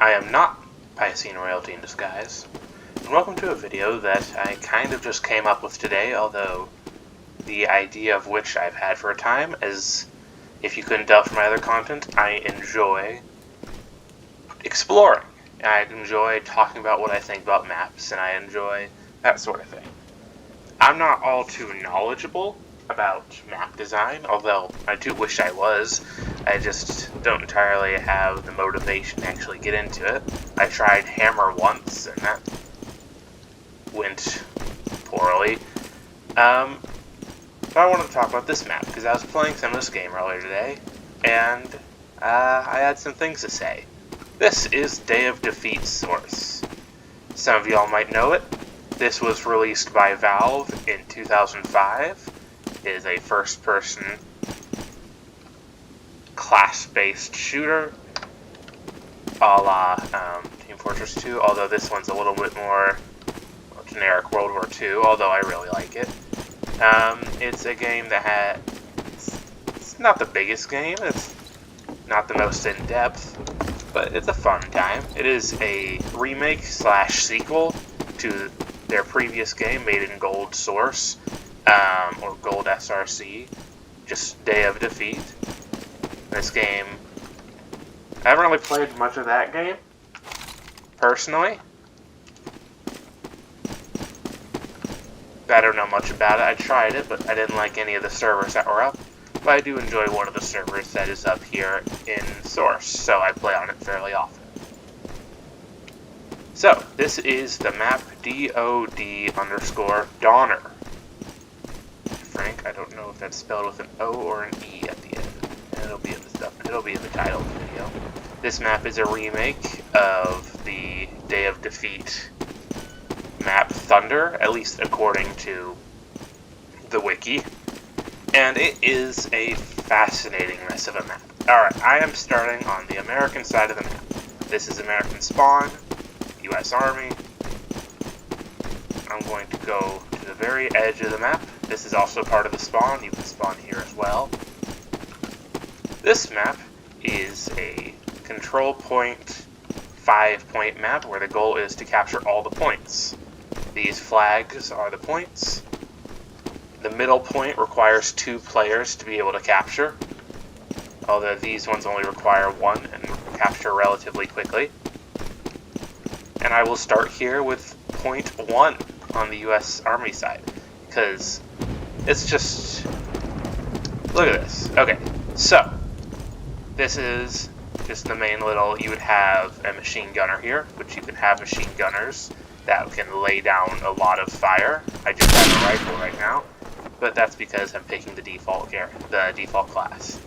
I am not Piscean Royalty in disguise, and welcome to a video that I kind of just came up with today, although the idea of which I've had for a time, as if you couldn't tell from my other content, I enjoy exploring. I enjoy talking about what I think about maps, and I enjoy that sort of thing. I'm not all too knowledgeable about map design, although I do wish I was. I just don't entirely have the motivation to actually get into it. I tried Hammer once, and that went poorly. But I wanted to talk about this map, because I was playing some of this game earlier today, and I had some things to say. This is Day of Defeat Source. Some of y'all might know it. This was released by Valve in 2005. It is a first-person class-based shooter, a la Team Fortress 2, although this one's a little bit more generic World War II, although I really like it. It's a game that it's not the biggest game, it's not the most in-depth, but it's a fun time. It is a remake / sequel to their previous game made in Gold Source, or Gold SRC, just Day of Defeat. This game, I haven't really played much of that game, personally. I don't know much about it. I tried it, but I didn't like any of the servers that were up. But I do enjoy one of the servers that is up here in Source, so I play on it fairly often. So, this is the map DOD_Donner. Frank, I don't know if that's spelled with an O or an E at the end. And it'll be in the stuff. It'll be in the title of the video. This map is a remake of the Day of Defeat map Thunder, at least according to the wiki. And it is a fascinating mess of a map. Alright, I am starting on the American side of the map. This is American spawn, US Army. I'm going to go to the very edge of the map. This is also part of the spawn. You can spawn here as well. This map is a control point 5-point map where the goal is to capture all the points. These flags are the points. The middle point requires 2 players to be able to capture, although these ones only require 1 and capture relatively quickly. And I will start here with point 1 on the US Army side, because it's just, look at this. Okay, so this is just the main little, you would have a machine gunner here, which you can have machine gunners that can lay down a lot of fire. I just have a rifle right now, but that's because I'm picking the default class.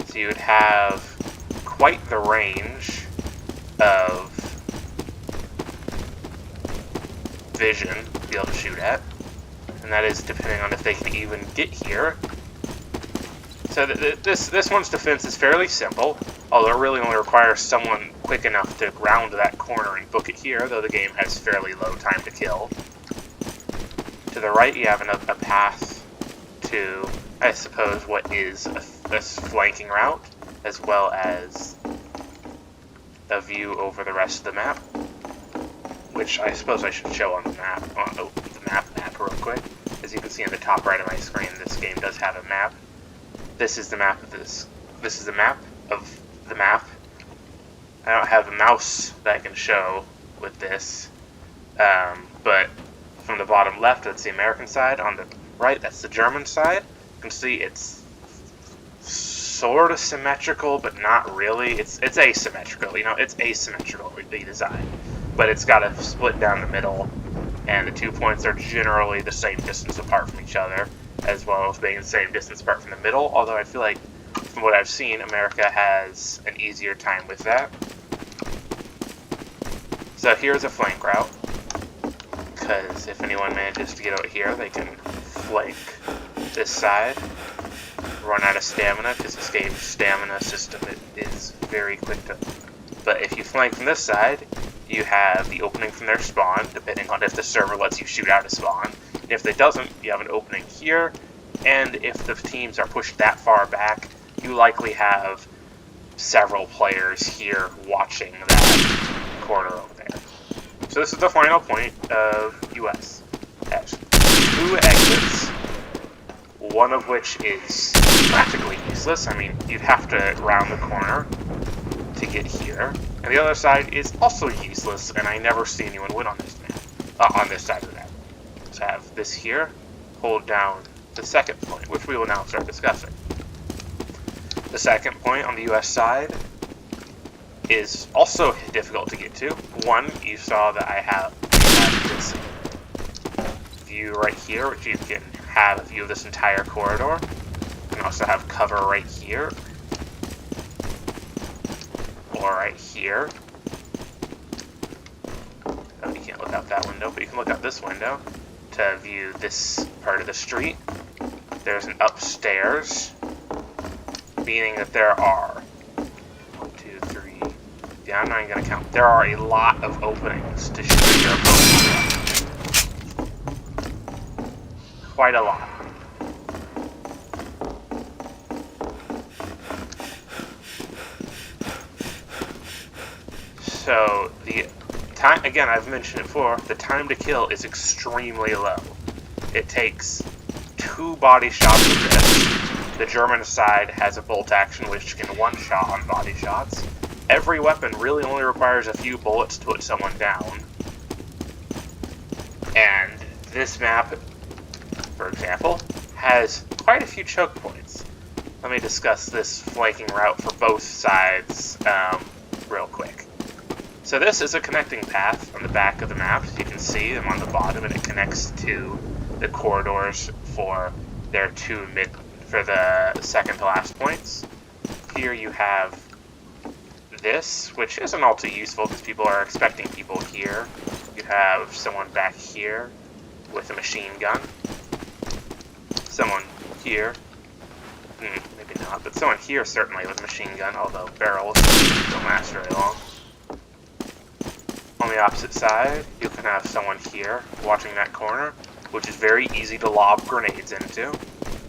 So you would have quite the range of vision to be able to shoot at, and that is depending on if they can even get here. So this one's defense is fairly simple, although it really only requires someone quick enough to round that corner and book it here, though the game has fairly low time to kill. To the right you have a path to, I suppose, what is a flanking route, as well as a view over the rest of the map, which I suppose I should show on the map, map real quick. As you can see in the top right of my screen, this game does have a map. This is the map of this is the map of the map. I don't have a mouse that I can show with this, but from the bottom left, that's the American side. On the right, that's the German side. You can see it's sort of symmetrical, but not really. It's asymmetrical, you know, it's asymmetrically designed. But it's got a split down the middle, and the 2 points are generally the same distance apart from each other, as well as being the same distance apart from the middle, although I feel like, from what I've seen, America has an easier time with that. So here's a flank route, because if anyone manages to get out here, they can flank this side, run out of stamina, because this game's stamina system is very quick to... But if you flank from this side, you have the opening from their spawn, depending on if the server lets you shoot out a spawn. If it doesn't, you have an opening here, and if the teams are pushed that far back, you likely have several players here watching that corridor over there. So this is the final point of US. It has 2 exits, one of which is practically useless. I mean, you'd have to round the corner to get here. And the other side is also useless, and I never see anyone win on this map. On this side of the map. So I have this here, hold down the second point, which we will now start discussing. The second point on the US side is also difficult to get to. One, you saw that I have this view right here, which you can have a view of this entire corridor. You can also have cover right here, or right here. Oh, you can't look out that window, but you can look out this window to view this part of the street. There's an upstairs, meaning that there are 1, 2, 3. Yeah, I'm not even gonna count. There are a lot of openings to shoot your opponent. Quite a lot. So the time, again, I've mentioned it before, the time to kill is extremely low. It takes 2 body shots of this. The German side has a bolt action which can one-shot on body shots. Every weapon really only requires a few bullets to put someone down. And this map, for example, has quite a few choke points. Let me discuss this flanking route for both sides real quick. So this is a connecting path on the back of the map. As you can see, I'm on the bottom, and it connects to the corridors for their for the second to last points. Here you have this, which isn't all too useful because people are expecting people here. You have someone back here with a machine gun. Someone here. Maybe not, but someone here certainly with a machine gun, although barrels don't last very long. On the opposite side, you can have someone here watching that corner, which is very easy to lob grenades into.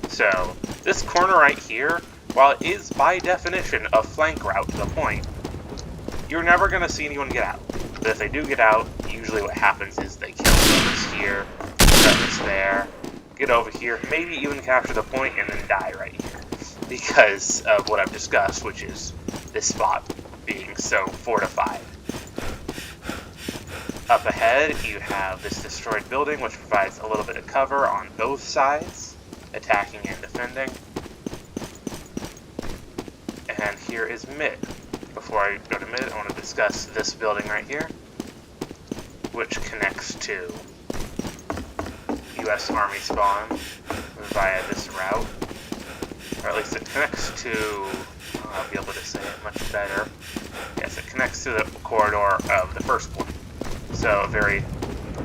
So, this corner right here, while it is by definition a flank route to the point, you're never going to see anyone get out. But if they do get out, usually what happens is they kill whoever's here, whoever's there, get over here, maybe even capture the point, and then die right here. Because of what I've discussed, which is this spot being so fortified. Up ahead, you have this destroyed building, which provides a little bit of cover on both sides, attacking and defending. And here is mid. Before I go to mid, I want to discuss this building right here, which connects to US Army spawn via this route. Or at least it connects to, I'll be able to say it much better. Yes, it connects to the corridor of the first point. So a very,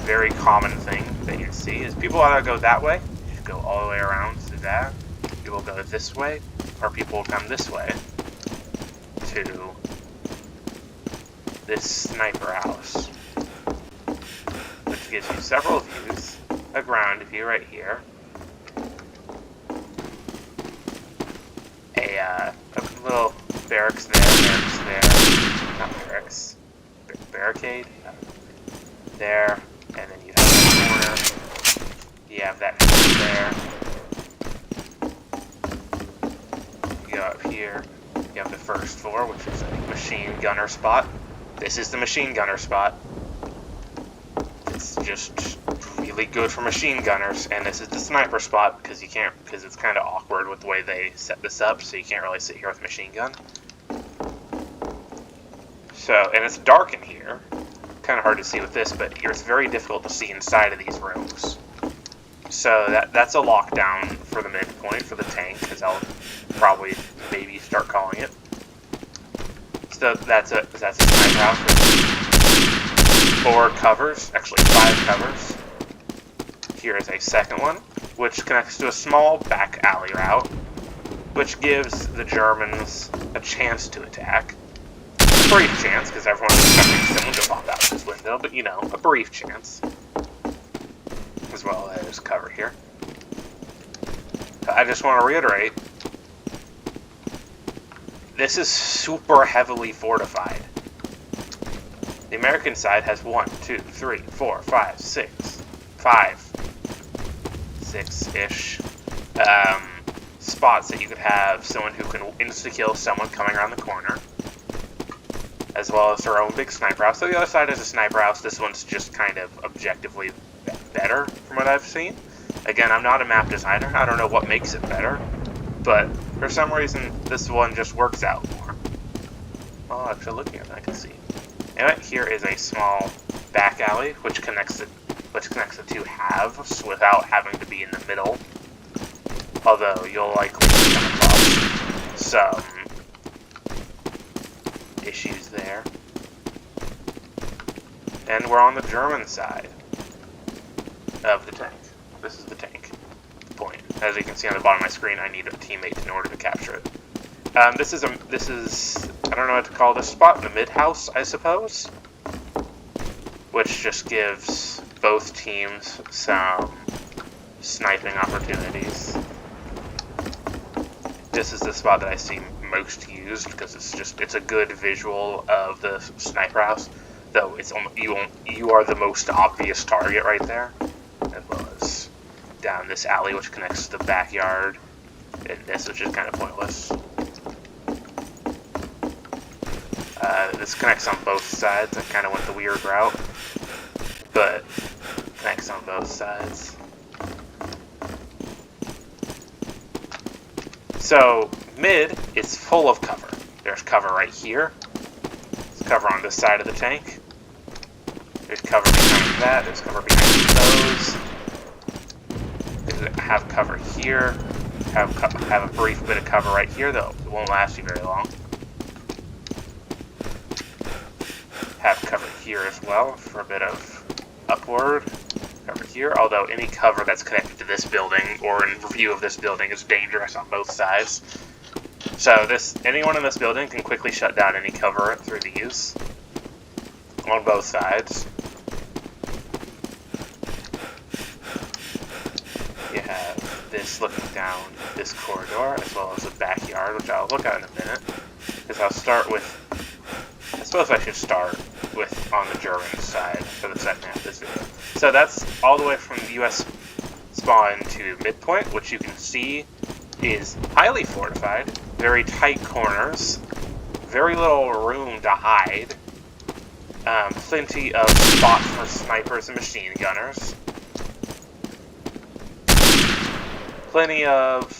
very common thing that you see is people either go that way, you go all the way around to that, people go this way, or people come this way to this sniper house, which gives you several views. A ground view right here, a little barracks there, not barracks, barricade, there, and then you have that corner, you have that there, you go up here, you have the first floor, which is a machine gunner spot. This is the machine gunner spot. It's just really good for machine gunners, and this is the sniper spot because it's kind of awkward with the way they set this up, so you can't really sit here with a machine gun. So, and it's dark in here. Kind of hard to see with this, but it's very difficult to see inside of these rooms. So that's a lockdown for the midpoint for the tank, because I'll probably maybe start calling it. So that's a sniper house with 4 covers, actually 5 covers. Here is a second one, which connects to a small back alley route, which gives the Germans a chance to attack. A brief chance, because everyone's expecting someone to pop out this window, but you know, a brief chance. As well as cover here. I just want to reiterate, this is super heavily fortified. The American side has 1, 2, 3, 4, 5, 6, 6-ish spots that you could have someone who can insta-kill someone coming around the corner, as well as their own big sniper house. So the other side is a sniper house. This one's just kind of objectively better from what I've seen. Again, I'm not a map designer. I don't know what makes it better, but for some reason, this one just works out more. Oh, actually, looking at it, I can see. Anyway, here is a small back alley, which connects the two halves without having to be in the middle. Although you'll likely come across some issues there. And we're on the German side of the tank. This is the tank point. As you can see on the bottom of my screen, I need a teammate in order to capture it. This is I don't know what to call this spot, the mid-house, I suppose, which just gives both teams some sniping opportunities. This is the spot that I see most used because it's a good visual of the sniper house, though it's you are the most obvious target right there, as well as down this alley which connects to the backyard, and this which is kind of pointless. This connects on both sides. I kind of went the weird route, but connects on both sides. So mid is full of cover. There's cover right here. There's cover on this side of the tank. There's cover behind that. There's cover behind those. Have cover here. Have a brief bit of cover right here, though it won't last you very long. Have cover here as well for a bit of upward cover here, although any cover that's connected to this building or in view of this building is dangerous on both sides. So anyone in this building can quickly shut down any cover through these on both sides. You have this looking down this corridor as well as the backyard, which I'll look at in a minute, because I'll start with, I suppose I should start with on the German side for the second half of this video. So that's all the way from the US spawn to midpoint, which you can see is highly fortified, very tight corners, very little room to hide, plenty of spots for snipers and machine gunners, plenty of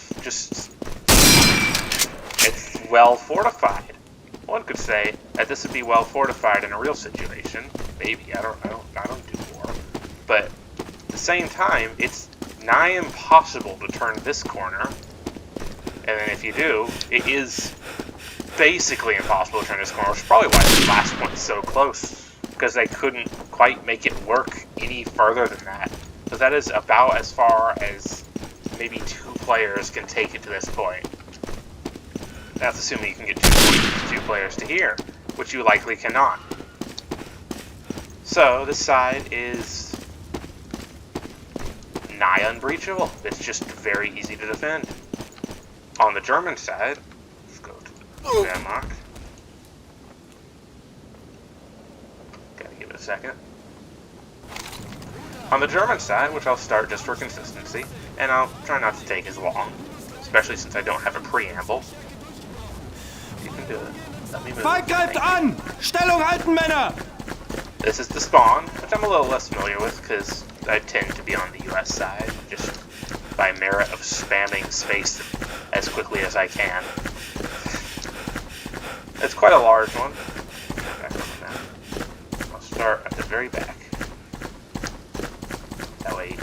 it's well fortified. One could say that this would be well fortified in a real situation. Maybe, I don't know. I don't do war. But at the same time, it's nigh impossible to turn this corner. And then if you do, it is basically impossible to turn this corner, which is probably why the last one's so close. Because they couldn't quite make it work any further than that. Because that is about as far as maybe 2 players can take it to this point. That's assuming you can get 2 players to here, which you likely cannot. So this side is nigh unbreachable. It's just very easy to defend. On the German side, let's go to the Wehrmacht. Gotta give it a second. On the German side, which I'll start just for consistency, and I'll try not to take as long, especially since I don't have a preamble. You can do it. Let me move. Greift an! Stellung halten, Männer! This is the spawn, which I'm a little less familiar with because I tend to be on the US side, just by merit of spamming space as quickly as I can. It's quite a large one. Back on the map. I'll start at the very back. That way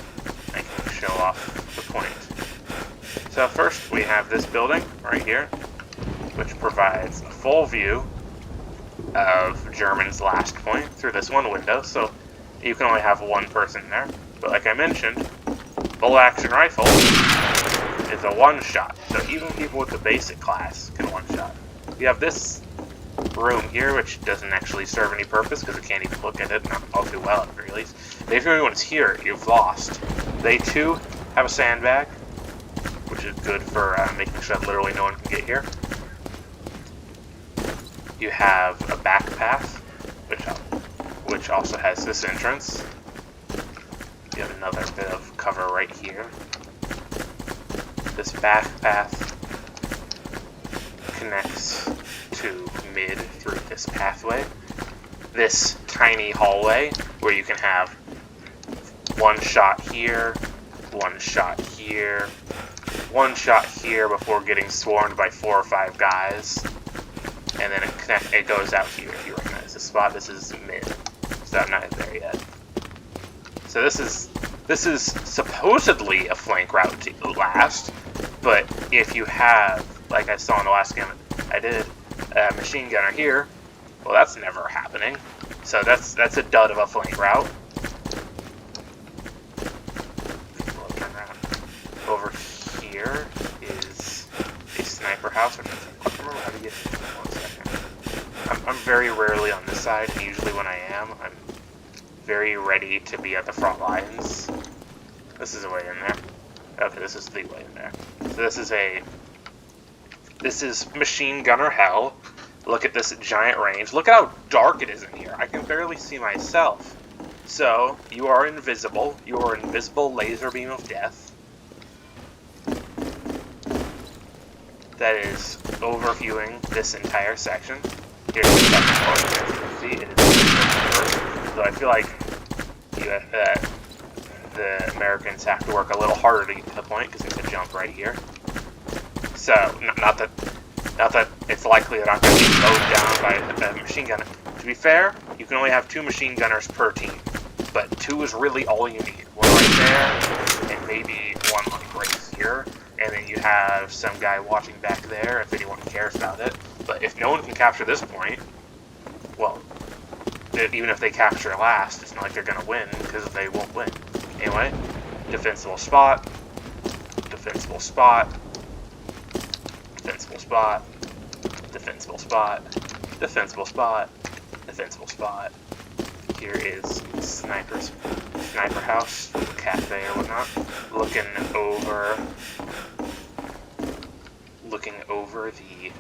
I can show off the point. So first we have this building right here, which provides a full view of German's last point through this one window, so you can only have one person there. But like I mentioned, bolt action rifle is a one-shot, so even people with the basic class can one-shot. You have this room here, which doesn't actually serve any purpose because I can't even look at it, not all too well at the very least. If anyone's here, you've lost. They too have a sandbag, which is good for making sure that literally no one can get here. You have a back path, which also has this entrance. You have another bit of cover right here. This back path connects to mid through this pathway. This tiny hallway where you can have one shot here, one shot here, one shot here before getting swarmed by 4 or 5 guys, and then it goes out here if you recognize the spot. This is mid, so I'm not there yet. So this is supposedly a flank route to last, but if you have, like I saw in the last game I did, a machine gunner here, well, that's never happening. So that's a dud of a flank route. Over here is a sniper house. I don't remember how to get to it. 1 second. I'm very rarely on this side, and usually when I am, I'm very ready to be at the front lines. This is a way in there. Okay, this is the way in there. So this is machine gunner hell. Look at this giant range. Look at how dark it is in here. I can barely see myself. So, you are invisible. You are invisible laser beam of death. That is overviewing this entire section. Here's the second part. As you can see, it is so I feel like the Americans have to work a little harder to get to the point because there's a jump right here. So, not that it's likely that I'm going to be mowed down by a machine gunner. To be fair, you can only have 2 machine gunners per team, but 2 is really all you need. 1 right there, and maybe 1 like right here, and then you have some guy watching back there if anyone cares about it. But if no one can capture this point, well, even if they capture last, it's not like they're going to win, because they won't win. Anyway, defensible spot, defensible spot, defensible spot, defensible spot, defensible spot, defensible spot. Here is sniper house, cafe or whatnot, looking over the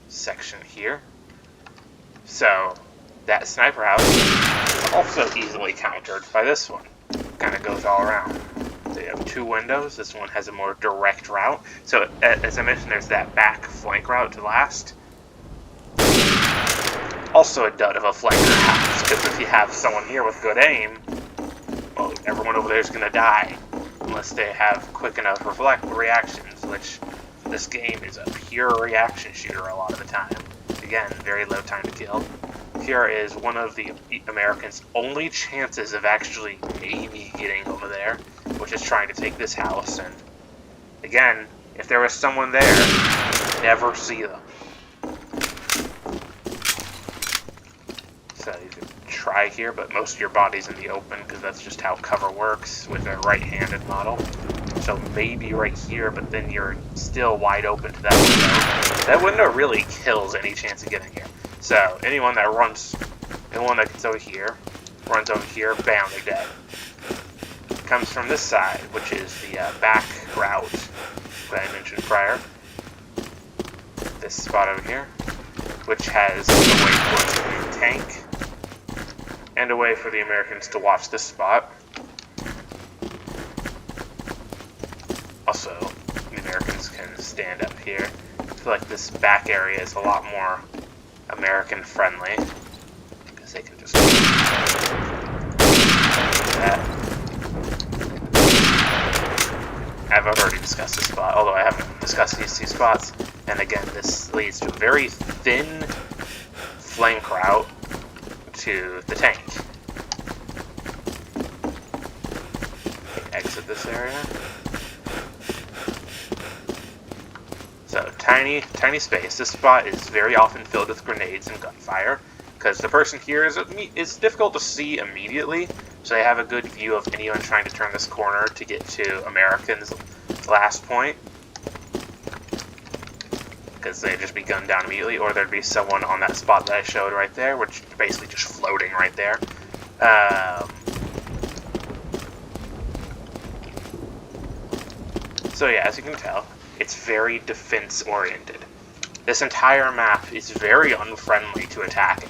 section here. So that sniper house is also easily countered by this one. Kind of goes all around. They have 2 windows. This one has a more direct route. So, as I mentioned, there's that back flank route to last. Also a dud of a flanker house, because if you have someone here with good aim, well, everyone over there is going to die. Unless they have quick enough reactions, which this game is a pure reaction shooter a lot of the time. Again, very low time to kill. Here is one of the Americans' only chances of actually maybe getting over there, which is trying to take this house. And again, if there was someone there, you'd never see them. So you could try here, but most of your body's in the open because that's just how cover works with a right-handed model. So maybe right here, but then you're still wide open to that window. That window really kills any chance of getting here. So, anyone that gets over here, runs over here, bam, they're dead. Comes from this side, which is the back route that I mentioned prior. This spot over here, which has a way for the tank, and a way for the Americans to watch this spot. Also, the Americans can stand up here. I feel like this back area is a lot more American friendly because they can just do that. I've already discussed this spot, although I haven't discussed these 2 spots. And again, this leads to a very thin flank route to the tank. Exit this area. So, tiny space. This spot is very often filled with grenades and gunfire, because the person here is difficult to see immediately, so they have a good view of anyone trying to turn this corner to get to Americans' last point, because they'd just be gunned down immediately, or there'd be someone on that spot that I showed right there, which is basically just floating right there. So yeah, as you can tell, it's very defense-oriented. This entire map is very unfriendly to attacking.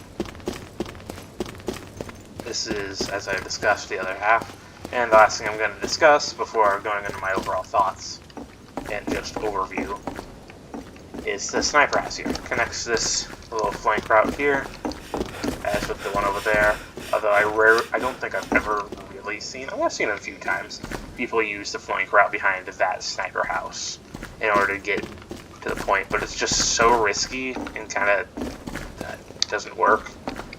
This is, as I discussed, the other half. And the last thing I'm going to discuss before going into my overall thoughts and just overview is the sniper house here. It connects this little flank route here, as with the one over there. Although I don't think I've ever really seen, I've seen it a few times, people use the flank route behind that sniper house in order to get to the point, but it's just so risky and kind of doesn't work.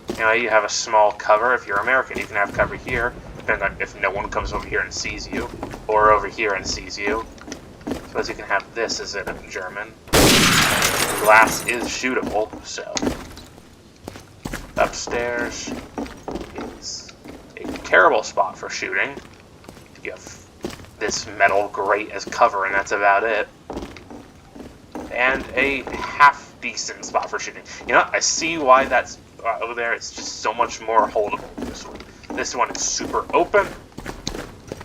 You know, you have a small cover. If you're American, you can have cover here, depending on if no one comes over here and sees you, or over here and sees you. Suppose you can have this as a German. The glass is shootable, so upstairs is a terrible spot for shooting. You have this metal grate as cover, and that's about it. And a half-decent spot for shooting. You know, I see why that's over there. It's just so much more holdable than this one. This one is super open.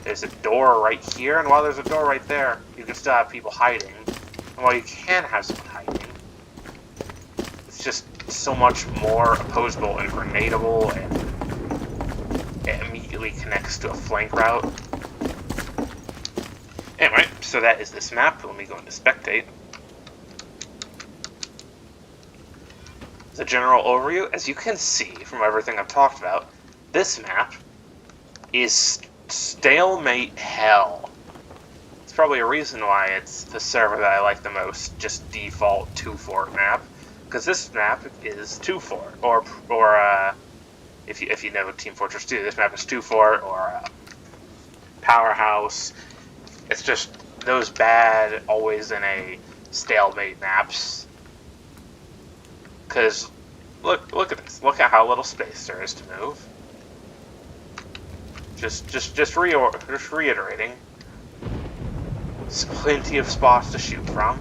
There's a door right here, and while there's a door right there, you can still have people hiding. And while you can have someone hiding, it's just so much more opposable and grenadable, and it immediately connects to a flank route. Anyway, so that is this map. Let me go into spectate. As a general overview, as you can see from everything I've talked about, this map is stalemate hell. It's probably a reason why it's the server that I like the most, just default 2-fort map, because this map is 2-fort, or if you know Team Fortress 2, this map is 2-fort or Powerhouse. It's just those bad, always in a stalemate maps. Because look at this. Look at how little space there is to move. Just reiterating. There's plenty of spots to shoot from.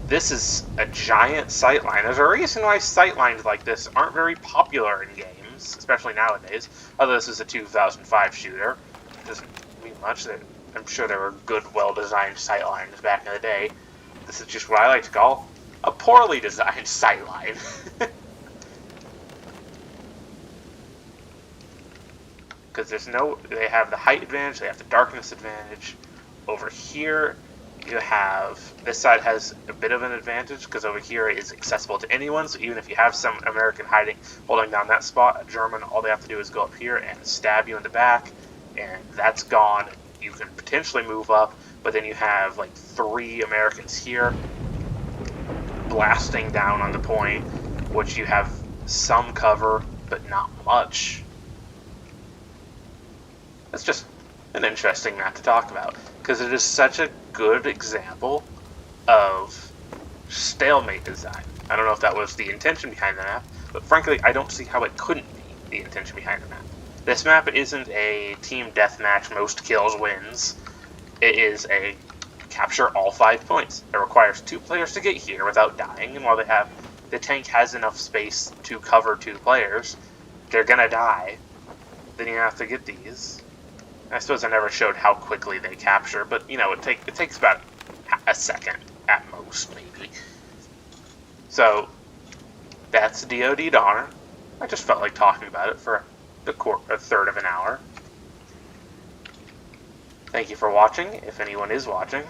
This is a giant sightline. There's a reason why sightlines like this aren't very popular in games, especially nowadays. Although this is a 2005 shooter, it doesn't mean much. I'm sure there were good, well-designed sightlines back in the day. This is just what I like to call a poorly designed sightline. Because they have the height advantage, they have the darkness advantage. Over here, you have, this side has a bit of an advantage, because over here it is accessible to anyone, so even if you have some American holding down that spot, a German, all they have to do is go up here and stab you in the back, and that's gone. You can potentially move up, but then you have like 3 Americans here, blasting down on the point, which you have some cover, but not much. It's just an interesting map to talk about, because it is such a good example of stalemate design. I don't know if that was the intention behind the map, but frankly, I don't see how it couldn't be the intention behind the map. This map isn't a team deathmatch, most kills wins. It is a capture all 5 points. It requires 2 players to get here without dying, and while the tank has enough space to cover 2 players, they're gonna die. Then you have to get these. I suppose I never showed how quickly they capture, but you know, it takes about a second at most, maybe. So that's DoD Donner. I just felt like talking about it for a third of an hour. Thank you for watching, if anyone is watching,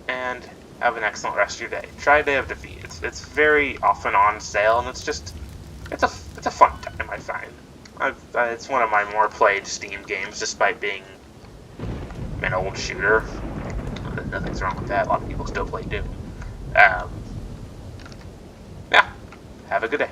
and have an excellent rest of your day. Try Day of Defeat. It's very often on sale, and it's a fun time, I find. It's one of my more played Steam games, despite being an old shooter. Nothing's wrong with that. A lot of people still play Doom. Yeah. Have a good day.